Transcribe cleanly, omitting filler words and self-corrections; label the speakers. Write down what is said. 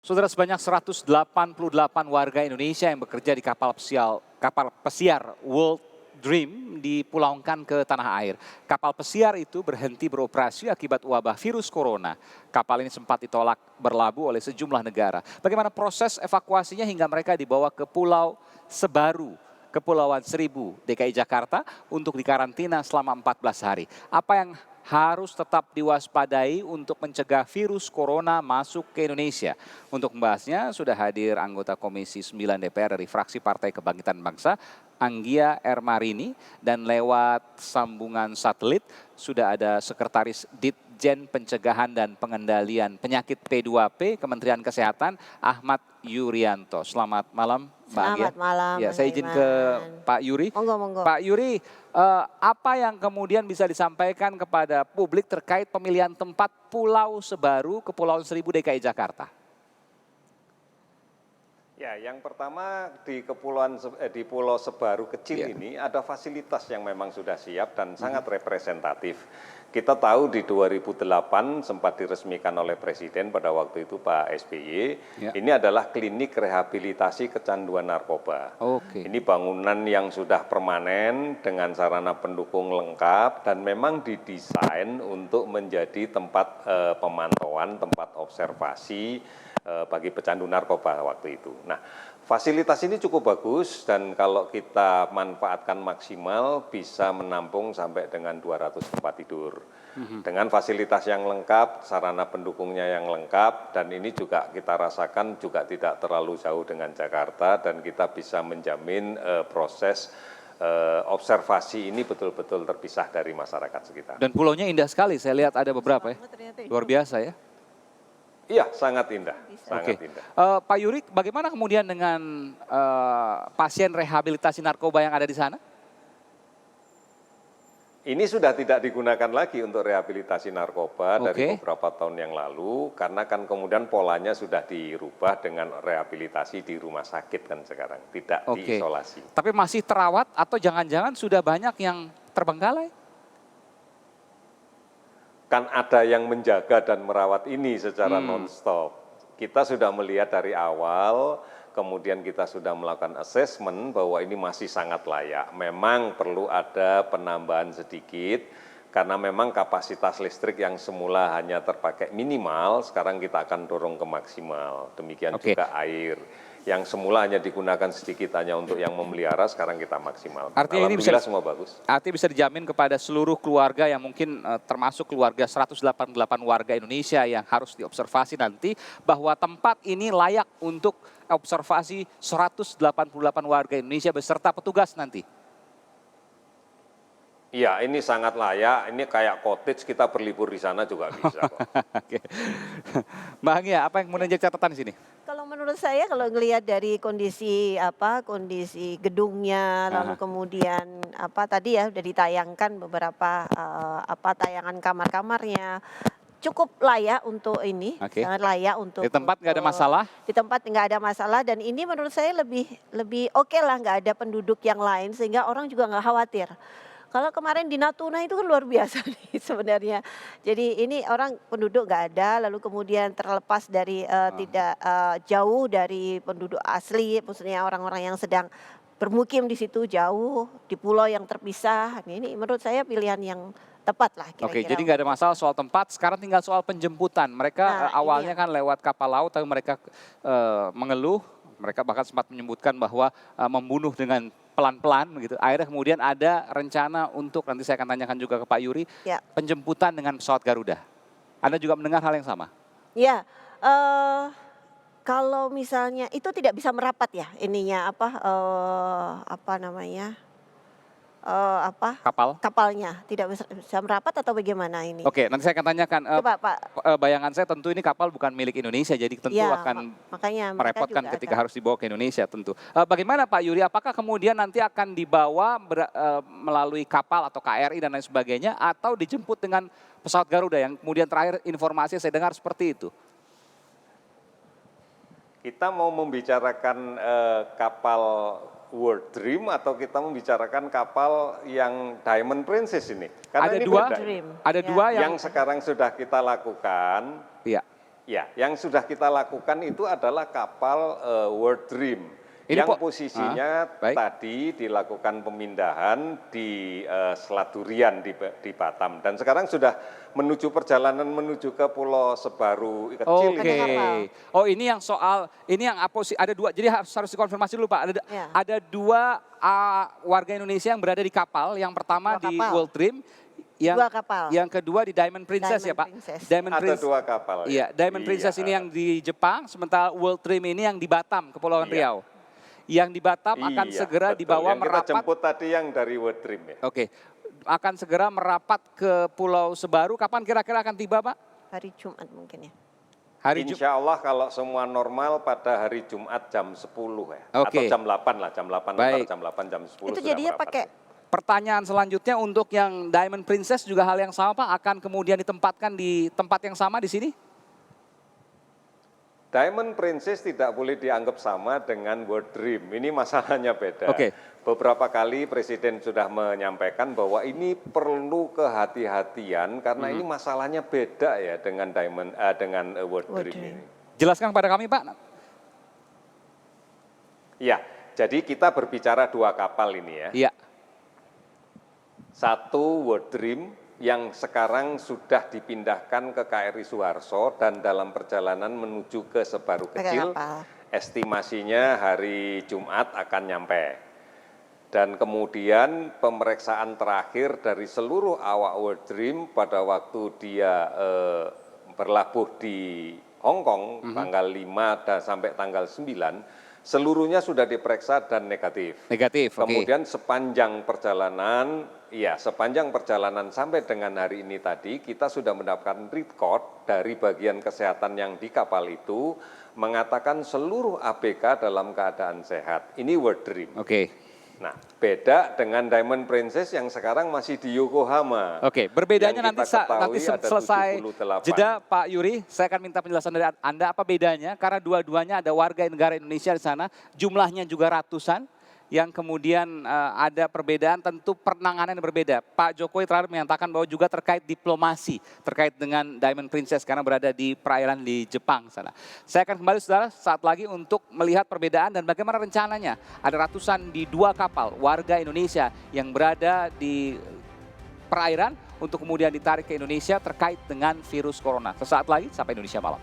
Speaker 1: Saudara, sebanyak 188 warga Indonesia yang bekerja di kapal pesiar World Dream dipulangkan ke tanah air. Kapal pesiar itu berhenti beroperasi akibat wabah virus corona. Kapal ini sempat ditolak berlabuh oleh sejumlah negara. Bagaimana proses evakuasinya hingga mereka dibawa ke Pulau Sebaru, Kepulauan Seribu, DKI Jakarta untuk dikarantina selama 14 hari. Apa yang harus tetap diwaspadai untuk mencegah virus corona masuk ke Indonesia? Untuk membahasnya sudah hadir anggota Komisi 9 DPR dari fraksi Partai Kebangkitan Bangsa, Anggia Ermarini, dan lewat sambungan satelit sudah ada Sekretaris Ditjen Pencegahan dan Pengendalian Penyakit P2P Kementerian Kesehatan, Ahmad Yuryanto. Selamat malam, Mbak Anggia.
Speaker 2: Selamat malam,
Speaker 1: Ya, saya izin ke Pak Yuri.
Speaker 2: Monggo.
Speaker 1: Pak Yuri, apa yang kemudian bisa disampaikan kepada publik terkait pemilihan tempat Pulau Sebaru, Kepulauan Seribu, DKI Jakarta?
Speaker 3: Ya, yang pertama di Pulau Sebaru kecil ini ada fasilitas yang memang sudah siap dan sangat representatif. Kita tahu di 2008 sempat diresmikan oleh Presiden pada waktu itu Pak SBY. Ini adalah klinik rehabilitasi kecanduan narkoba. Ini bangunan yang sudah permanen dengan sarana pendukung lengkap dan memang didesain untuk menjadi tempat pemantauan, tempat observasi bagi pecandu narkoba waktu itu. Nah, fasilitas ini cukup bagus dan kalau kita manfaatkan maksimal bisa menampung sampai dengan 200 tempat tidur. Dengan fasilitas yang lengkap, sarana pendukungnya yang lengkap, dan ini juga kita rasakan juga tidak terlalu jauh dengan Jakarta dan kita bisa menjamin proses observasi ini betul-betul terpisah dari masyarakat sekitar.
Speaker 1: Dan pulaunya indah sekali, saya lihat ada beberapa ya. Luar biasa ya.
Speaker 3: Iya, sangat indah. Sangat indah.
Speaker 1: Pak Yuri, bagaimana kemudian dengan pasien rehabilitasi narkoba yang ada di sana?
Speaker 3: Ini sudah tidak digunakan lagi untuk rehabilitasi narkoba dari beberapa tahun yang lalu, karena kan kemudian polanya sudah dirubah dengan rehabilitasi di rumah sakit kan sekarang, tidak diisolasi.
Speaker 1: Tapi masih terawat atau jangan-jangan sudah banyak yang terbengkalai?
Speaker 3: Kan ada yang menjaga dan merawat ini secara non-stop. Kita sudah melihat dari awal, kemudian kita sudah melakukan assessment bahwa ini masih sangat layak. Memang perlu ada penambahan sedikit, karena memang kapasitas listrik yang semula hanya terpakai minimal, sekarang kita akan dorong ke maksimal. Demikian juga air. Yang semula hanya digunakan sedikit hanya untuk yang memelihara, sekarang kita maksimal.
Speaker 1: Artinya ini bisa
Speaker 3: semua bagus.
Speaker 1: Artinya bisa dijamin kepada seluruh keluarga yang mungkin termasuk keluarga 188 warga Indonesia yang harus diobservasi nanti, bahwa tempat ini layak untuk observasi 188 warga Indonesia beserta petugas nanti.
Speaker 3: Iya, ini sangat layak. Ini kayak cottage, kita berlibur di sana juga bisa kok.
Speaker 1: Mbak Anggia, apa yang kemudian jadi catatan di sini?
Speaker 2: Kalau menurut saya, kalau ngelihat dari kondisi gedungnya, lalu kemudian tadi ya udah ditayangkan beberapa tayangan kamar-kamarnya, cukup layak untuk ini, sangat layak untuk.
Speaker 1: Di tempat nggak ada masalah?
Speaker 2: Di tempat nggak ada masalah, dan ini menurut saya lebih oke lah, nggak ada penduduk yang lain sehingga orang juga nggak khawatir. Kalau kemarin di Natuna itu kan luar biasa nih sebenarnya. Jadi ini orang penduduk nggak ada, lalu kemudian terlepas dari tidak jauh dari penduduk asli, maksudnya orang-orang yang sedang bermukim di situ jauh, di pulau yang terpisah. Ini menurut saya pilihan yang tepat lah kira-kira.
Speaker 1: Jadi nggak ada masalah soal tempat, sekarang tinggal soal penjemputan. Mereka awalnya kan lewat kapal laut, tapi mereka mengeluh, mereka bahkan sempat menyebutkan bahwa membunuh dengan pelan-pelan begitu. Akhirnya kemudian ada rencana untuk, nanti saya akan tanyakan juga ke Pak Yuri, penjemputan dengan pesawat Garuda. Anda juga mendengar hal yang sama?
Speaker 2: Ya, kalau misalnya itu tidak bisa merapat ya ininya kapalnya tidak bisa merapat atau bagaimana ini?
Speaker 1: Oke, nanti saya akan tanyakan.
Speaker 2: Coba Pak.
Speaker 1: Bayangan saya tentu ini kapal bukan milik Indonesia, jadi tentu akan merepotkan ketika harus dibawa ke Indonesia tentu. Bagaimana Pak Yuri, apakah kemudian nanti akan dibawa melalui kapal atau KRI dan lain sebagainya, atau dijemput dengan pesawat Garuda yang kemudian terakhir informasi saya dengar seperti itu?
Speaker 3: Kita mau membicarakan kapal World Dream atau kita membicarakan kapal yang Diamond Princess ini? Karena
Speaker 1: ada
Speaker 3: ini
Speaker 1: dua,
Speaker 3: beda.
Speaker 1: ada dua
Speaker 3: yang sekarang sudah kita lakukan.
Speaker 1: Iya.
Speaker 3: Ya, yang sudah kita lakukan itu adalah kapal World Dream
Speaker 1: Ini
Speaker 3: yang
Speaker 1: Po-
Speaker 3: posisinya
Speaker 1: baik.
Speaker 3: tadi dilakukan pemindahan di Selat Durian di Batam dan sekarang sudah menuju perjalanan menuju ke Pulau Sebaru kecil
Speaker 1: Oke.
Speaker 2: Ada kapal.
Speaker 1: Oh ini yang soal, ini yang ada dua, jadi harus dikonfirmasi dulu Pak.
Speaker 2: Ya.
Speaker 1: Ada dua warga Indonesia yang berada di kapal. Yang pertama
Speaker 2: Dua
Speaker 1: di
Speaker 2: kapal.
Speaker 1: World Dream, yang
Speaker 2: Dua kapal.
Speaker 1: yang kedua di Diamond Princess ya
Speaker 2: Diamond
Speaker 1: Pak.
Speaker 2: Princess.
Speaker 1: Diamond
Speaker 3: Ada dua kapal.
Speaker 1: Iya, Diamond Princess ini yang di Jepang, sementara World Dream ini yang di Batam, Kepulauan
Speaker 3: Iya.
Speaker 1: Riau. Yang di Batam akan
Speaker 3: Iya,
Speaker 1: segera
Speaker 3: betul.
Speaker 1: dibawa
Speaker 3: Yang kita
Speaker 1: merapat.
Speaker 3: jemput tadi yang dari World Dream ya.
Speaker 1: Oke, akan segera merapat ke Pulau Sebaru. Kapan kira-kira akan tiba Pak?
Speaker 2: Hari Jumat mungkin ya.
Speaker 1: Hari
Speaker 3: Insya Allah kalau semua normal pada hari Jumat jam 10 ya.
Speaker 1: Oke.
Speaker 3: Atau jam 8 lah, jam 8
Speaker 1: Baik.
Speaker 3: antara jam 8 jam 10
Speaker 2: Itu
Speaker 3: sudah
Speaker 2: jadinya
Speaker 3: merapat.
Speaker 2: pakai
Speaker 1: Pertanyaan selanjutnya untuk yang Diamond Princess juga hal yang sama Pak, akan kemudian ditempatkan di tempat yang sama di sini?
Speaker 3: Diamond Princess tidak boleh dianggap sama dengan World Dream. Ini masalahnya beda.
Speaker 1: Oke.
Speaker 3: Beberapa kali Presiden sudah menyampaikan bahwa ini perlu kehati-hatian karena ini masalahnya beda ya dengan World Dream
Speaker 2: Dream.
Speaker 3: ini.
Speaker 1: Jelaskan kepada kami Pak.
Speaker 3: Ya, jadi kita berbicara dua kapal ini ya.
Speaker 1: Iya.
Speaker 3: Satu World Dream yang sekarang sudah dipindahkan ke KRI Suharto dan dalam perjalanan menuju ke Sebaru
Speaker 2: pakai
Speaker 3: Kecil,
Speaker 2: kapal.
Speaker 3: estimasinya hari Jumat akan nyampe. Dan kemudian pemeriksaan terakhir dari seluruh awak World Dream pada waktu dia berlabuh di Hong Kong tanggal 5 dan sampai tanggal 9, seluruhnya sudah diperiksa dan negatif.
Speaker 1: Negatif, oke.
Speaker 3: Kemudian sepanjang perjalanan sampai dengan hari ini tadi, kita sudah mendapatkan record dari bagian kesehatan yang di kapal itu, mengatakan seluruh ABK dalam keadaan sehat. Ini World Dream.
Speaker 1: Oke.
Speaker 3: Nah, beda dengan Diamond Princess yang sekarang masih di Yokohama.
Speaker 1: Oke, berbedanya
Speaker 3: Yang
Speaker 1: nanti
Speaker 3: kita ketahui ada
Speaker 1: selesai
Speaker 3: 78.
Speaker 1: jeda Pak Yuri, saya akan minta penjelasan dari Anda apa bedanya karena dua-duanya ada warga negara Indonesia di sana, jumlahnya juga ratusan yang kemudian ada perbedaan, tentu penanganan yang berbeda. Pak Jokowi terakhir menyatakan bahwa juga terkait diplomasi, terkait dengan Diamond Princess karena berada di perairan di Jepang sana. Saya akan kembali saudara saat lagi untuk melihat perbedaan dan bagaimana rencananya. Ada ratusan di dua kapal warga Indonesia yang berada di perairan untuk kemudian ditarik ke Indonesia terkait dengan virus corona. Sesaat lagi sampai Indonesia Malam.